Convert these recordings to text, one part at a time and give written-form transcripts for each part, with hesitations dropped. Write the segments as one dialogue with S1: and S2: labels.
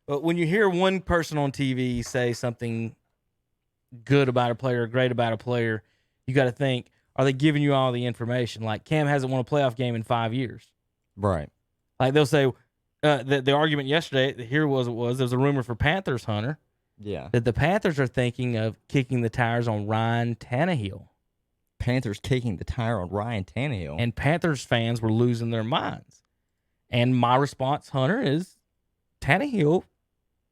S1: But when you hear one person on TV say something good about a player, great about a player, you got to think, are they giving you all the information? Like Cam hasn't won a playoff game in 5 years.
S2: Right.
S1: Like they'll say, the argument yesterday, here was there was a rumor for Panthers, Hunter,
S2: Yeah.
S1: that the Panthers are thinking of kicking the tires on Ryan Tannehill.
S2: Panthers kicking the tire on Ryan Tannehill.
S1: And Panthers fans were losing their minds. And my response, Hunter, is Tannehill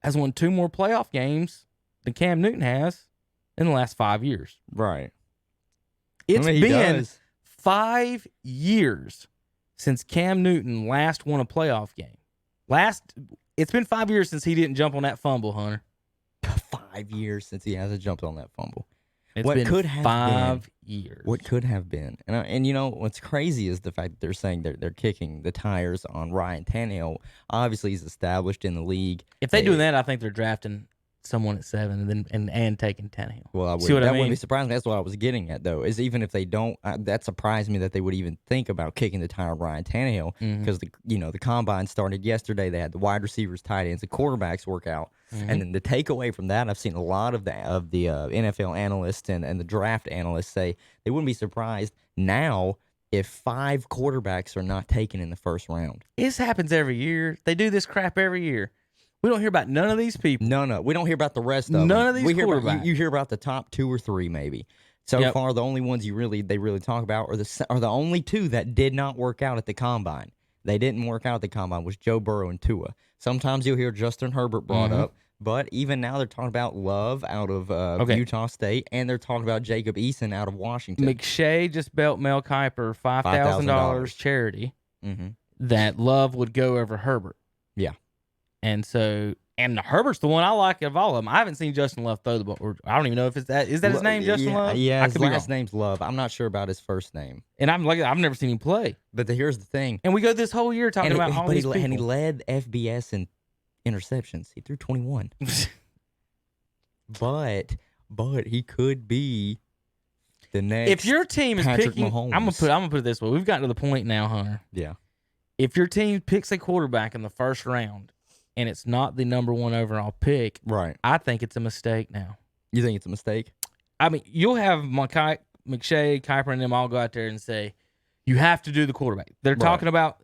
S1: has won 2 more playoff games than Cam Newton has in the last 5 years.
S2: Right.
S1: It's been 5 years since Cam Newton last won a playoff game. It's been 5 years since he didn't jump on that fumble, Hunter.
S2: 5 years since he hasn't jumped on that fumble.
S1: It's
S2: what
S1: been
S2: could have
S1: 5 years.
S2: What could have been, and you know what's crazy is the fact that they're saying they're kicking the tires on Ryan Tannehill. Obviously, he's established in the league.
S1: If they do that, I think they're drafting someone at 7 and taking Tannehill.
S2: Well,
S1: See what I mean?
S2: wouldn't be surprising. That's what I was getting at, though. Is even if they don't, that surprised me that they would even think about kicking the tire on Ryan Tannehill because the combine started yesterday. They had the wide receivers, tight ends, the quarterbacks workout. And then the takeaway from that, I've seen a lot of the NFL analysts and the draft analysts say they wouldn't be surprised now if 5 quarterbacks are not taken in the first round.
S1: This happens every year. They do this crap every year. We don't hear about none of these people.
S2: No. We don't hear about the rest of them.
S1: None of these quarterbacks.
S2: You hear about the top 2 or 3 maybe. So far, the only ones they really talk about are the only 2 that did not work out at the combine. They didn't work out at the combine was Joe Burrow and Tua. Sometimes you'll hear Justin Herbert brought up, but even now they're talking about Love out of Utah State, and they're talking about Jacob Eason out of Washington.
S1: McShay just belt Mel Kiper $5,000 charity that Love would go over Herbert.
S2: Yeah.
S1: And so, and Herbert's the one I like of all of them. I haven't seen Justin Love throw the ball. Or I don't even know if it's that. Is that his name, Justin Love?
S2: Yeah, his last name's Love. I'm not sure about his first name.
S1: And I've never seen him play.
S2: But here's the thing.
S1: And we go this whole year talking about all these people.
S2: And he led FBS in interceptions. He threw 21. but he could be the next.
S1: If your team is
S2: Patrick
S1: picking,
S2: Mahomes.
S1: I'm gonna put it this way. We've gotten to the point now, Hunter.
S2: Yeah.
S1: If your team picks a quarterback in the first round and it's not the number 1 overall pick,
S2: right?
S1: I think it's a mistake now.
S2: You think it's a mistake?
S1: I mean, you'll have McShay, Kiper, and them all go out there and say, you have to do the quarterback. They're talking about,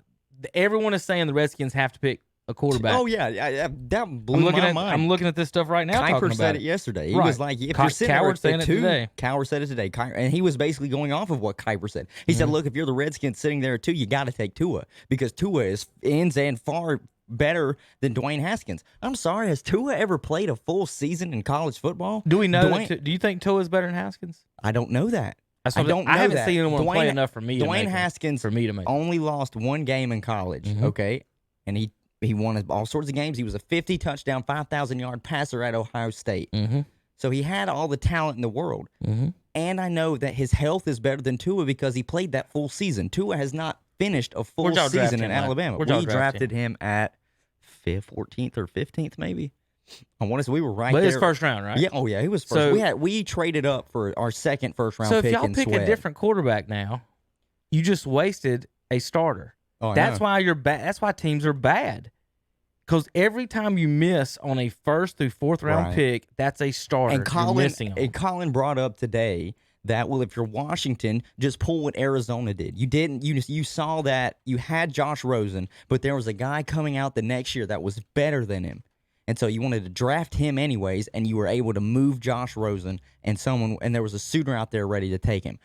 S1: everyone is saying the Redskins have to pick a quarterback.
S2: Oh, yeah. That blew my mind.
S1: I'm looking at this stuff right now.
S2: Kiper said it yesterday. He was like, if you're sitting
S1: Coward saying it today.
S2: Coward said it today. And he was basically going off of what Kiper said. He said, look, if you're the Redskins sitting there at 2, you got to take Tua because Tua ends and far better than Dwayne Haskins. I'm sorry, has Tua ever played a full season in college football?
S1: Do we know do you think Tua is better than Haskins?
S2: I don't know that.
S1: I haven't seen anyone play enough for me.
S2: Dwayne Haskins only lost 1 game in college, okay? And he won all sorts of games. He was a 50 touchdown, 5,000-yard passer at Ohio State. So he had all the talent in the world. And I know that his health is better than Tua because he played that full season. Tua has not finished a full season in Alabama. We drafted him at 14th or 15th, maybe. I want to say we were right there.
S1: But his first round, right?
S2: Yeah. Oh, yeah. He was first. So, we traded up for our second first round pick.
S1: So if y'all pick a different quarterback now, you just wasted a starter.
S2: Oh,
S1: that's why you're bad. That's why teams are bad. Because every time you miss on a 1st through 4th round pick, that's a starter.
S2: And Colin brought up today that, well, if you're Washington, just pull what Arizona did. You saw that you had Josh Rosen, but there was a guy coming out the next year that was better than him. And so you wanted to draft him anyways, and you were able to move Josh Rosen and there was a suitor out there ready to take him.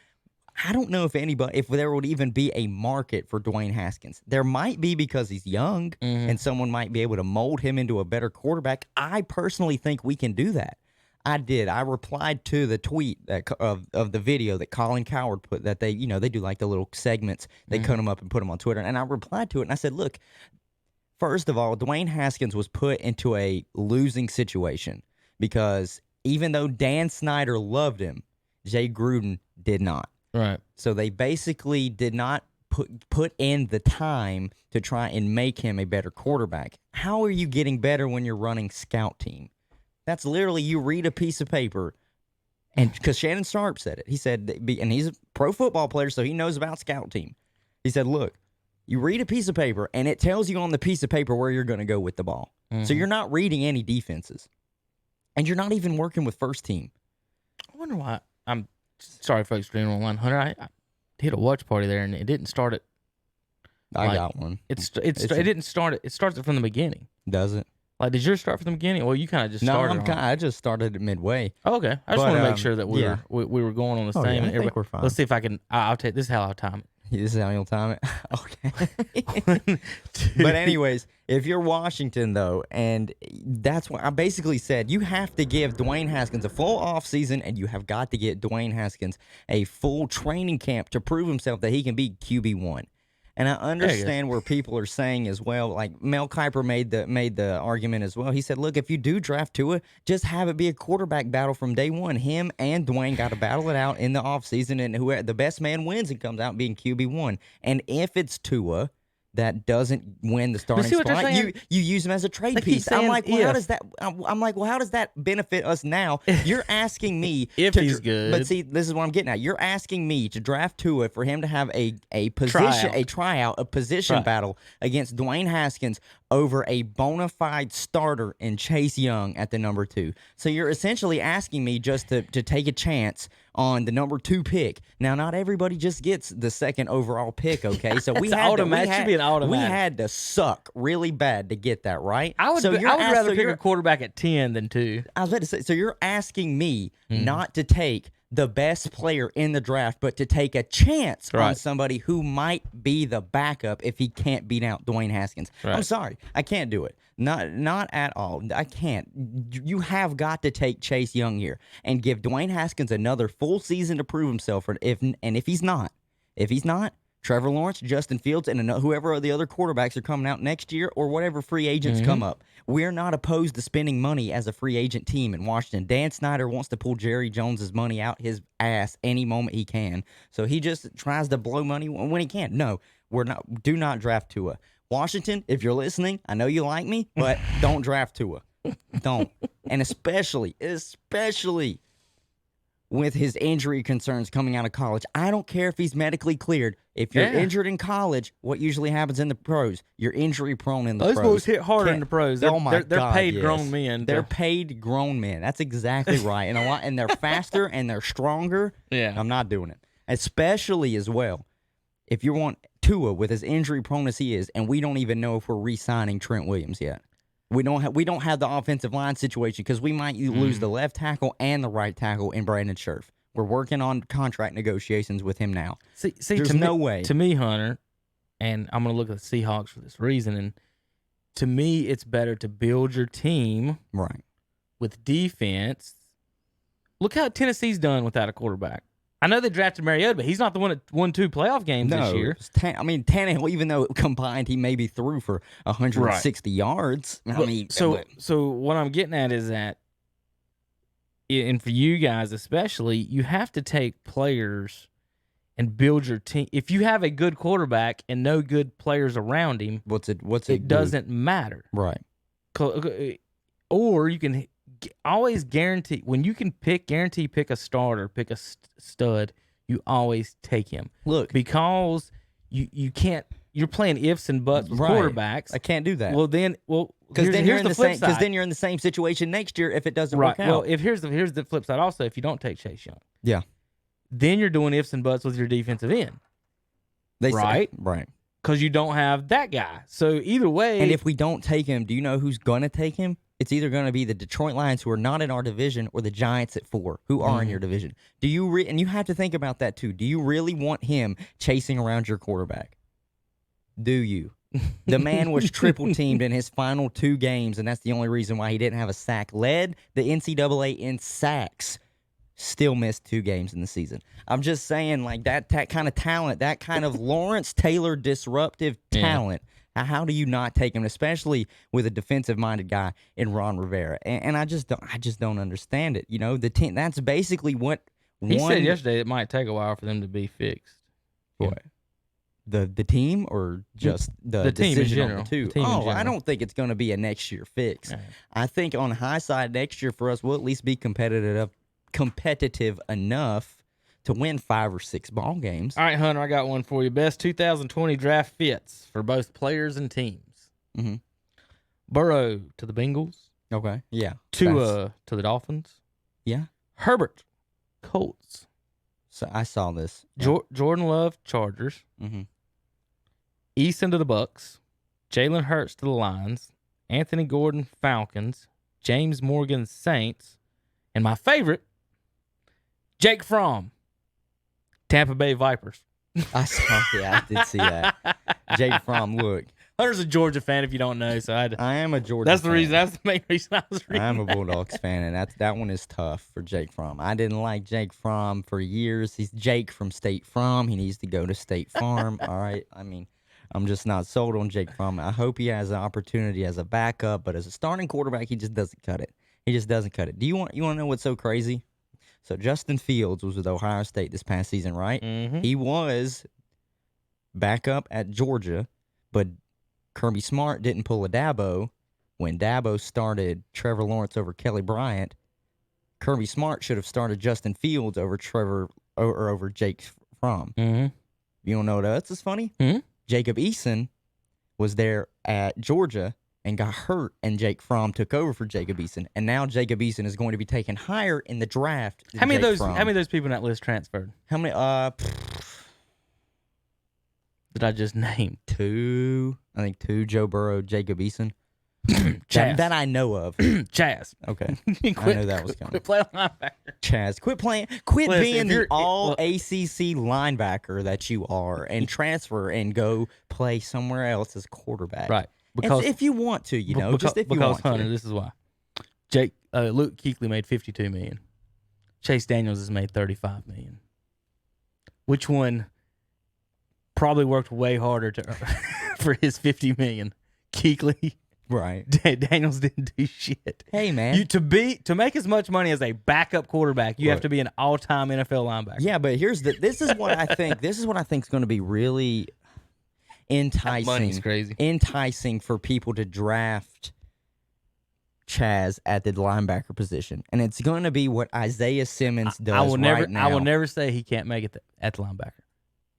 S2: I don't know if there would even be a market for Dwayne Haskins. There might be because he's young, and someone might be able to mold him into a better quarterback. I personally think we can do that. I did. I replied to the tweet of the video that Colin Coward put that they do like the little segments. They cut them up and put them on Twitter. And I replied to it and I said, look, first of all, Dwayne Haskins was put into a losing situation because even though Dan Snyder loved him, Jay Gruden did not.
S1: Right.
S2: So they basically did not put in the time to try and make him a better quarterback. How are you getting better when you're running scout team? That's literally you read a piece of paper, and because Shannon Sharp said it. He said, and he's a pro football player, so he knows about scout team. He said, look, You read a piece of paper, and it tells you on the piece of paper where you're going to go with the ball.
S1: Mm-hmm.
S2: So you're not reading any defenses. And you're not even working with first team.
S1: I wonder why. I'm sorry, folks, for anyone online. Hunter, I hit a watch party there, and it didn't start it.
S2: I got one.
S1: It didn't start it. It starts it from the beginning.
S2: Does it?
S1: Like, did yours start from the beginning? Well, you kind of just started.
S2: No, I just started it midway.
S1: Oh, okay. I just want to make sure that we were going on the same.
S2: Yeah, I think we're fine.
S1: Let's see if I can. I'll take this is how I'll time it.
S2: This is how you'll time it? Okay. But anyways, if you're Washington, though, and that's what I basically said, you have to give Dwayne Haskins a full offseason, and you have got to get Dwayne Haskins a full training camp to prove himself that he can be QB1. And I understand where people are saying as well, like Mel Kiper made the argument as well. He said, look, if you do draft Tua, just have it be a quarterback battle from day one. Him and Dwayne got to battle it out in the offseason, and whoever the best man wins and comes out being QB1. And if it's Tua that doesn't win the starting spot, you use him as a trade piece. I'm like, well, how does that? I'm like, well, how does that benefit us now? You're asking me
S1: if he's good,
S2: but see, this is what I'm getting at. You're asking me to draft Tua for him to have a position, a tryout, a position battle against Dwayne Haskins over a bona fide starter in Chase Young at the number 2. So you're essentially asking me just to take a chance on the number 2 pick. Now, not everybody just gets the second overall pick, okay? So we had to suck really bad to get that, right?
S1: I would rather pick a quarterback at 10 than 2.
S2: I was about to say, so you're asking me not to take the best player in the draft, but to take a chance on somebody who might be the backup if he can't beat out Dwayne Haskins. Right. I'm sorry. I can't do it. Not at all. I can't. You have got to take Chase Young here and give Dwayne Haskins another full season to prove himself. If he's not, Trevor Lawrence, Justin Fields, and whoever the other quarterbacks are coming out next year or whatever free agents come up. We're not opposed to spending money as a free agent team in Washington. Dan Snyder wants to pull Jerry Jones's money out his ass any moment he can. So he just tries to blow money when he can. No, we're not. Do not draft Tua. Washington, if you're listening, I know you like me, but don't draft Tua. Don't. And especially with his injury concerns coming out of college. I don't care if he's medically cleared. If you're injured in college, what usually happens in the pros? You're injury prone in the pros.
S1: Those boys hit harder in the pros. They're paid grown men.
S2: They're paid grown men. That's exactly right. And they're faster and they're stronger.
S1: Yeah.
S2: I'm not doing it. Especially as well, if you want Tua with as injury prone as he is, and we don't even know if we're re-signing Trent Williams yet. We don't have the offensive line situation because we might lose the left tackle and the right tackle in Brandon Scherf. We're working on contract negotiations with him now.
S1: See,
S2: there's no way.
S1: To me, Hunter, and I'm going to look at the Seahawks for this reason, and to me, it's better to build your team with defense. Look how Tennessee's done without a quarterback. I know they drafted Mariota, but he's not the one that won 2 playoff games this year.
S2: Tannehill, even though combined he maybe threw for 160 yards.
S1: So what I'm getting at is that, and for you guys especially, you have to take players and build your team. If you have a good quarterback and no good players around him, it doesn't matter.
S2: Right.
S1: Or you can always guarantee when you can pick a starter, pick a stud, you always take him.
S2: Look,
S1: because you can't. You're playing ifs and buts with quarterbacks.
S2: I can't do that.
S1: Because then you're in the flip side.
S2: Because then you're in the same situation next year if it doesn't work out.
S1: Well, here's the flip side. Also, if you don't take Chase Young,
S2: then
S1: you're doing ifs and buts with your defensive end.
S2: Right.
S1: Because you don't have that guy. So either way,
S2: and if we don't take him, do you know who's gonna take him? It's either going to be the Detroit Lions, who are not in our division, or the Giants at 4, who are in your division. Do you and you have to think about that too. Do you really want him chasing around your quarterback? Do you? The man was triple teamed in his final 2 games, and that's the only reason why he didn't have a sack. Led the NCAA in sacks. Still missed 2 games in the season. I'm just saying, like that kind of talent, that kind of Lawrence Taylor disruptive talent. How do you not take him, especially with a defensive-minded guy in Ron Rivera? And I just don't understand it. You know, the team. That's basically what
S1: he said yesterday. It might take a while for them to be fixed.
S2: What? The team or just the
S1: team in general?
S2: On the 2? I don't think it's going to be a next year fix.
S1: Right.
S2: I think on the high side next year for us, we'll at least be competitive enough to win 5 or 6 ball games.
S1: All right, Hunter, I got one for you. Best 2020 draft fits for both players and teams.
S2: Mm-hmm.
S1: Burrow to the Bengals.
S2: Okay. Yeah.
S1: Tua to the Dolphins.
S2: Yeah.
S1: Herbert, Colts.
S2: So I saw this. Yeah.
S1: Jordan Love, Chargers.
S2: Mm-hmm.
S1: Eason to the Bucks. Jalen Hurts to the Lions. Anthony Gordon, Falcons. James Morgan, Saints. And my favorite, Jake Fromm, Tampa Bay Vipers.
S2: I saw. Yeah, I did see that. Jake Fromm, look.
S1: Hunter's a Georgia fan, if you don't know. So
S2: I am a Georgia.
S1: That's the
S2: fan.
S1: reason. That's the main reason I was reading.
S2: I'm a Bulldogs fan, and that one is tough for Jake Fromm. I didn't like Jake Fromm for years. He's Jake from State Farm. He needs to go to State Farm. All right. I mean, I'm just not sold on Jake Fromm. I hope he has an opportunity as a backup, but as a starting quarterback, he just doesn't cut it. He just doesn't cut it. You want to know what's so crazy? So Justin Fields was with Ohio State this past season, right?
S1: Mm-hmm.
S2: He was backup at Georgia, but Kirby Smart didn't pull a Dabo. When Dabo started Trevor Lawrence over Kelly Bryant, Kirby Smart should have started Justin Fields over over Jake Fromm.
S1: Mm-hmm.
S2: You don't know what else is funny?
S1: Mm-hmm.
S2: Jacob Eason was there at Georgia and got hurt, and Jake Fromm took over for Jacob Eason. And now Jacob Eason is going to be taken higher in the draft.
S1: How many of those people in that list transferred?
S2: How many?
S1: Did I just name?
S2: 2. I think 2. Joe Burrow, Jacob Eason.
S1: Chaz.
S2: That I know of.
S1: Chaz.
S2: Okay.
S1: Quit,
S2: I knew that was coming.
S1: Quit playing linebacker.
S2: Chaz, quit
S1: Listen,
S2: being the
S1: you're-
S2: all ACC linebacker that you are, and transfer and go play somewhere else as quarterback.
S1: Right.
S2: Because if you want to, just if you want
S1: Hunter,
S2: to.
S1: this is why. Luke Kuechly made $52 million. Chase Daniels has made $35 million. Which one probably worked way harder for his $50 million? Kuechly.
S2: Right.
S1: Daniels didn't do shit.
S2: Hey man,
S1: to make as much money as a backup quarterback, you have to be an all-time NFL linebacker.
S2: Yeah, but this is what I think. This is what I think is going to be really enticing.
S1: Money's crazy.
S2: Enticing for people to draft Chaz at the linebacker position, and it's going to be what Isaiah Simmons does.
S1: I will
S2: now.
S1: never say he can't make it at the linebacker.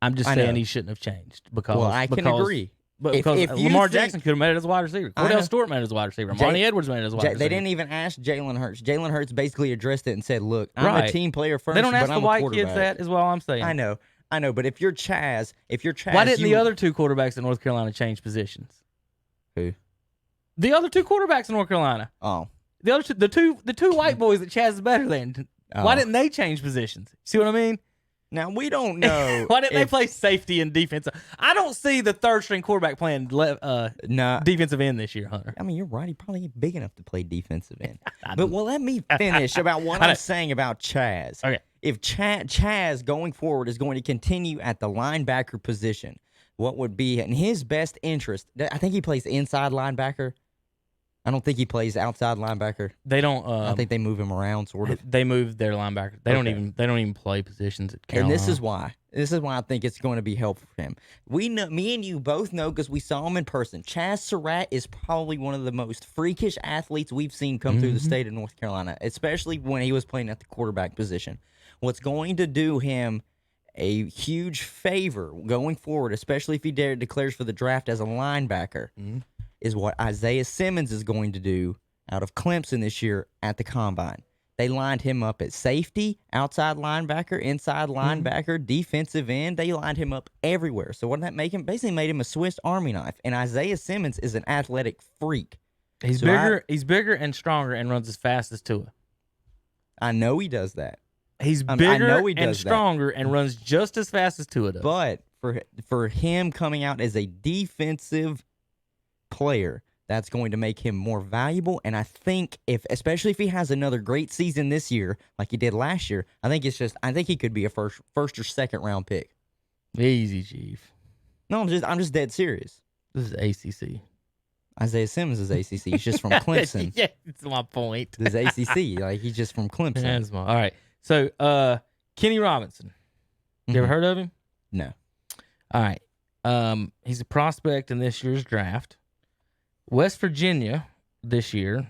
S1: I'm just
S2: I
S1: saying
S2: know.
S1: he shouldn't have changed because.
S2: Well, I can agree.
S1: But
S2: If
S1: because
S2: you
S1: Lamar
S2: think-
S1: Jackson could have made it as a wide receiver.
S2: I know.
S1: Cordell Stewart made it as a wide receiver. Monty Edwards made it as a wide receiver.
S2: They didn't even ask Jalen Hurts. Jalen Hurts basically addressed it and said, "Look, I'm
S1: Right.
S2: a team player first,
S1: They don't ask
S2: but
S1: the
S2: I'm a
S1: white
S2: quarterback."
S1: kids that, is what I'm saying.
S2: I know. But if you're Chaz,
S1: Why didn't the other two quarterbacks in North Carolina change positions?
S2: Who?
S1: The other two quarterbacks in North Carolina.
S2: Oh,
S1: The other two, the two white boys that Chaz is better than. Why
S2: Oh.
S1: didn't they change positions? See what I mean?
S2: now we don't know.
S1: Why didn't they
S2: if-
S1: play safety and defensive? I don't see the third string quarterback playing
S2: Nah,
S1: defensive end this year, Hunter.
S2: I mean, you're right. He probably ain't big enough to play defensive end. But let me finish about what
S1: I know.
S2: I'm saying about Chaz.
S1: Okay.
S2: If Chaz going forward is going to continue at the linebacker position, what would be in his best interest? I think he plays inside linebacker. I don't think he plays outside linebacker.
S1: They don't.
S2: I think they move him around, sort of.
S1: They moved their linebacker. They don't
S2: Okay.
S1: even play positions at
S2: And
S1: Carolina.
S2: this is why. This is why I think it's going to be helpful for him. We know, me and you both know because we saw him in person. Chaz Surratt is probably one of the most freakish athletes we've seen come through the state of North Carolina, especially when he was playing at the quarterback position. What's going to do him a huge favor going forward, especially if he declares for the draft as a linebacker, is what Isaiah Simmons is going to do out of Clemson this year at the Combine. They lined him up at safety, outside linebacker, inside linebacker, defensive end. They lined him up everywhere. So what did that make him? Basically made him a Swiss Army knife. And Isaiah Simmons is an athletic freak.
S1: He's
S2: So
S1: bigger. He's bigger and stronger and runs as fast as Tua.
S2: I know he does that.
S1: He's
S2: I
S1: bigger
S2: know he
S1: and
S2: does that.
S1: stronger and runs just as fast as Tua does.
S2: But for him coming out as a defensive player, that's going to make him more valuable. And I think especially if he has another great season this year, like he did last year, I think he could be a first or second round pick.
S1: Easy, Chief.
S2: No, I'm just dead serious.
S1: This is ACC.
S2: Isaiah Simmons is ACC. He's just from Clemson.
S1: Yeah, that's my point.
S2: This is ACC. Like he's just from Clemson.
S1: That's my, all right. So, Kenny Robinson. You ever heard of him?
S2: No.
S1: All right. He's a prospect in this year's draft. West Virginia this year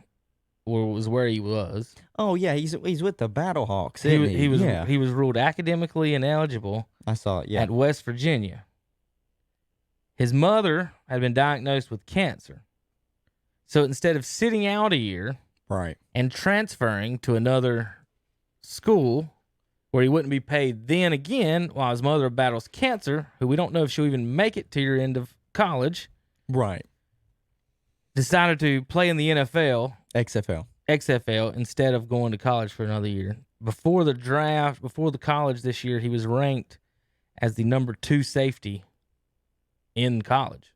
S1: was where he was.
S2: Oh yeah, he's with the Battlehawks.
S1: He
S2: Isn't he,
S1: was
S2: Yeah,
S1: he was ruled academically ineligible
S2: I saw it. Yeah,
S1: at West Virginia. His mother had been diagnosed with cancer. So instead of sitting out a year
S2: right.
S1: and transferring to another school where he wouldn't be paid then again while his mother battles cancer, who we don't know if she'll even make it to your end of college,
S2: Right.
S1: decided to play in the NFL, XFL, instead of going to college for another year. Before the draft, before the college this year, he was ranked as the number 2 safety in college.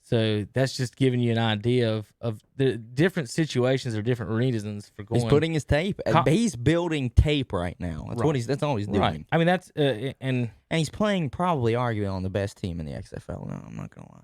S1: So that's just giving you an idea of the different situations or different reasons for going.
S2: He's putting his tape. He's building tape right now. That's what that's all he's doing.
S1: Right. I mean, that's and
S2: he's playing probably arguing on the best team in the XFL. No, I'm not gonna lie.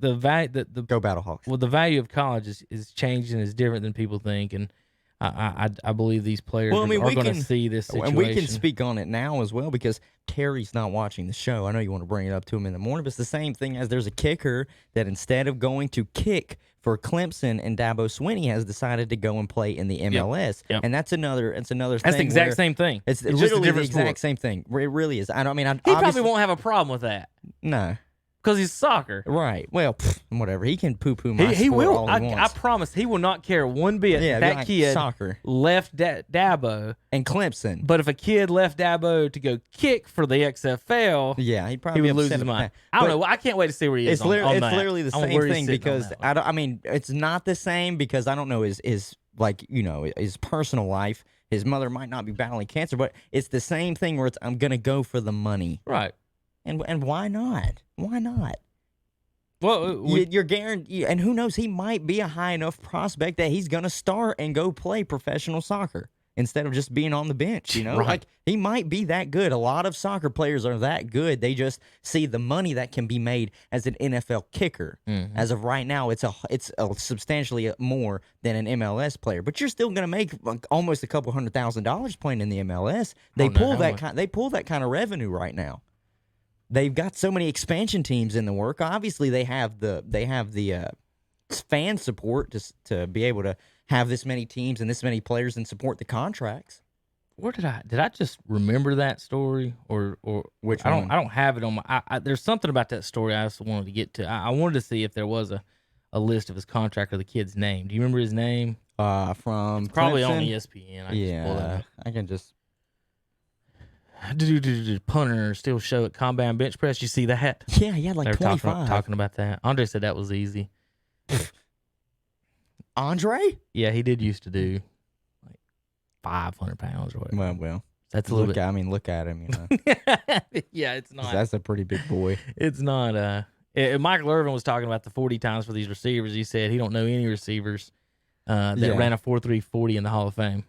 S1: the value
S2: Go Battlehawks.
S1: Well, the value of college is changed and is different than people think, and I believe these players are going to see this situation.
S2: And we can speak on it now as well because Terry's not watching the show. I know you want to bring it up to him in the morning, but it's the same thing as there's a kicker that instead of going to kick for Clemson and Dabo Swinney has decided to go and play in the MLS.
S1: Yep.
S2: And that's another thing.
S1: That's the exact same thing.
S2: It's
S1: just
S2: literally
S1: a
S2: the
S1: different
S2: exact
S1: sport.
S2: same thing. It really is.
S1: He probably won't have a problem with that.
S2: No.
S1: Because he's soccer.
S2: Right. Well, whatever. He can poo-poo my
S1: he
S2: sport
S1: will.
S2: all he wants.
S1: I promise he will not care one bit if that
S2: like
S1: kid
S2: soccer.
S1: left Dabo.
S2: And Clemson.
S1: But if a kid left Dabo to go kick for the XFL,
S2: yeah, he'd probably
S1: he would lose his mind. I don't know. I can't wait to see where he is.
S2: It's literally the same thing because it's not the same because I don't know his personal life. His mother might not be battling cancer, but it's the same thing where I'm gonna go for the money.
S1: Right.
S2: And why not? Why not?
S1: Well,
S2: you're guaranteed, and who knows? He might be a high enough prospect that he's gonna start and go play professional soccer instead of just being on the bench. You know,
S1: right.
S2: Like he might be that good. A lot of soccer players are that good. They just see the money that can be made as an NFL kicker.
S1: Mm-hmm.
S2: As of right now, it's a substantially more than an MLS player. But you're still gonna make almost a couple $100,000 playing in the MLS. They pull that kind of revenue right now. They've got so many expansion teams in the work. Obviously, they have the fan support to be able to have this many teams and this many players and support the contracts.
S1: Where did I just remember that story or
S2: which
S1: I
S2: one?
S1: don't have it on my. There's something about that story I also wanted to get to. I wanted to see if there was a list of his contract or the kid's name. Do you remember his name?
S2: From
S1: it's probably
S2: Clemson?
S1: on ESPN.
S2: I can just.
S1: Punter still show at Combine Bench Press. You see that?
S2: Yeah, he had like 25.
S1: Talking about that. Andre said that was easy.
S2: Andre?
S1: Yeah, he did used to do like 500 pounds or whatever.
S2: Well,
S1: that's a little bit.
S2: Look at him. You know.
S1: Yeah, it's not.
S2: That's a pretty big boy.
S1: It's not. Michael Irvin was talking about the 40 times for these receivers. He said he don't know any receivers that ran a 4.3 40 in the Hall of Fame.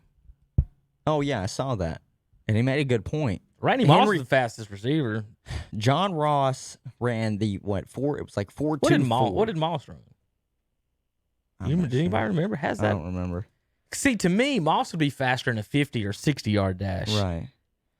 S2: Oh yeah, I saw that, and he made a good point.
S1: Randy Moss was the fastest receiver.
S2: John Ross ran the 4? It was like 4.2.
S1: What did Moss run? Did anybody remember?
S2: I don't remember.
S1: See, to me, Moss would be faster in a 50 or 60-yard dash.
S2: Right.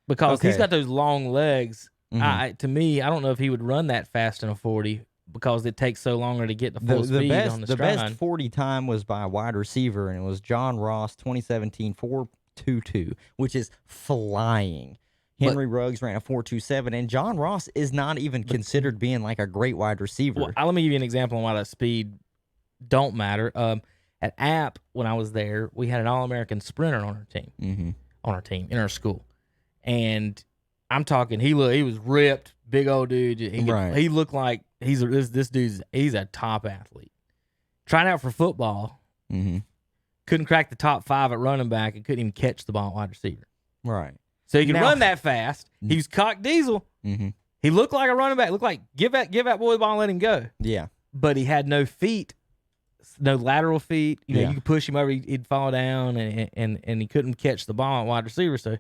S1: Because he's got those long legs.
S2: Mm-hmm.
S1: To me, I don't know if he would run that fast in a 40 because it takes so longer to get the full speed on the stride.
S2: The best 40 time was by a wide receiver, and it was John Ross, 2017, 4.22, which is flying. Henry Ruggs ran a 4.27, and John Ross is not even considered being like a great wide receiver.
S1: Well, let me give you an example on why that speed don't matter. At App, when I was there, we had an All-American sprinter on our team.
S2: Mm-hmm.
S1: On our team, in our school. And I'm talking, he was ripped, big old dude. He looked like he's a top athlete. Trying out for football, couldn't crack the top 5 at running back and couldn't even catch the ball at wide receiver.
S2: Right.
S1: So he could run that fast. He was cock diesel.
S2: Mm-hmm.
S1: He looked like a running back. Looked like give that boy the ball and let him go.
S2: Yeah.
S1: But he had no feet, no lateral feet. You know, you could push him over, he'd fall down, and he couldn't catch the ball at wide receiver. So,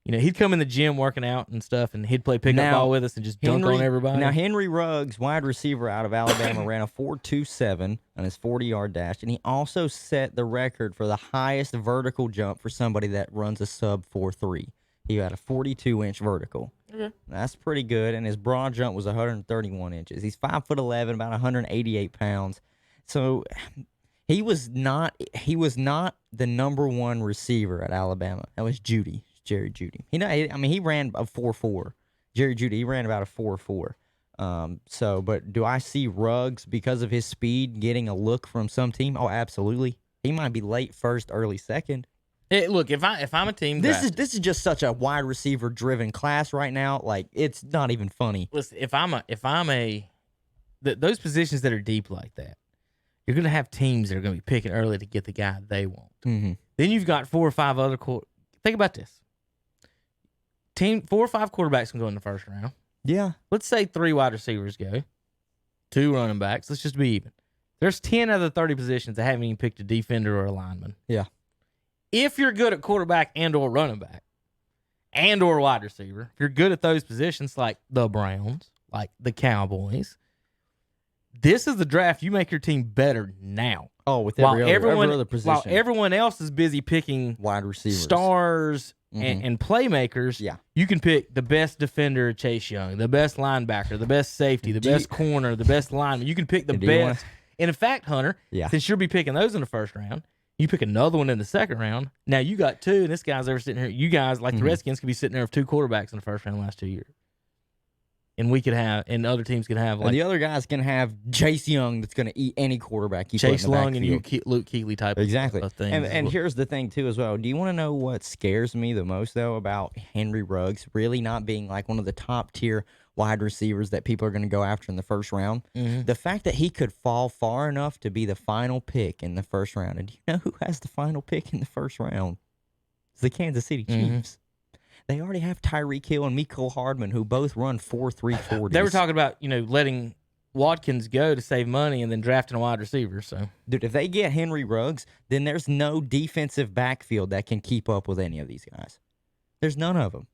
S1: he'd come in the gym working out and stuff, and he'd play pickup ball with us and just dunk on everybody.
S2: Now, Henry Ruggs, wide receiver out of Alabama, ran a 4.27 on his 40-yard dash, and he also set the record for the highest vertical jump for somebody that runs a sub 4.3. He had a 42-inch vertical.
S1: Okay.
S2: That's pretty good, and his broad jump was 131 inches. He's 5'11", about 188 pounds. So he was not the number one receiver at Alabama. That was Jerry Jeudy. He ran a 4.4. Jerry Jeudy, he ran about a 4.4. But do I see Ruggs, because of his speed, getting a look from some team? Oh, absolutely. He might be late first, early second.
S1: Hey, look, if I'm a team,
S2: This is just such a wide receiver driven class right now. Like, it's not even funny.
S1: Listen, those positions that are deep like that, you're going to have teams that are going to be picking early to get the guy they want.
S2: Mm-hmm.
S1: Then you've got 4 or 5 other think about this. 4 or 5 quarterbacks can go in the first round.
S2: Yeah.
S1: Let's say 3 wide receivers go, 2 running backs. Let's just be even. There's 10 out of the 30 positions that haven't even picked a defender or a lineman.
S2: Yeah.
S1: If you're good at quarterback and or running back and or wide receiver, if you're good at those positions like the Browns, like the Cowboys, this is the draft. You make your team better now.
S2: Oh, with every other position.
S1: While everyone else is busy picking
S2: wide receivers,
S1: stars, and playmakers,
S2: yeah,
S1: you can pick the best defender, Chase Young, the best linebacker, the best safety, the best corner, the best lineman. You can pick the best. And in fact, Hunter, since you'll be picking those in the first round, you pick another one in the second round. Now you got 2, and this guy's ever sitting here. You guys, like the Redskins, could be sitting there with 2 quarterbacks in the first round the last 2 years. And we could have, and other teams could have, like,
S2: and the other guys can have Chase Young that's going to eat any quarterback.
S1: Chase Young and Luke Kuechly type of things.
S2: And here's the thing, too, as well. Do you want to know what scares me the most, though, about Henry Ruggs really not being like one of the top tier wide receivers that people are going to go after in the first round?
S1: Mm-hmm.
S2: The fact that he could fall far enough to be the final pick in the first round. And do you know who has the final pick in the first round? It's the Kansas City Chiefs. They already have Tyreek Hill and Mecole Hardman, who both run 4.3 40s.
S1: They were talking about, letting Watkins go to save money and then drafting a wide receiver. So,
S2: dude, if they get Henry Ruggs, then there's no defensive backfield that can keep up with any of these guys. There's none of them.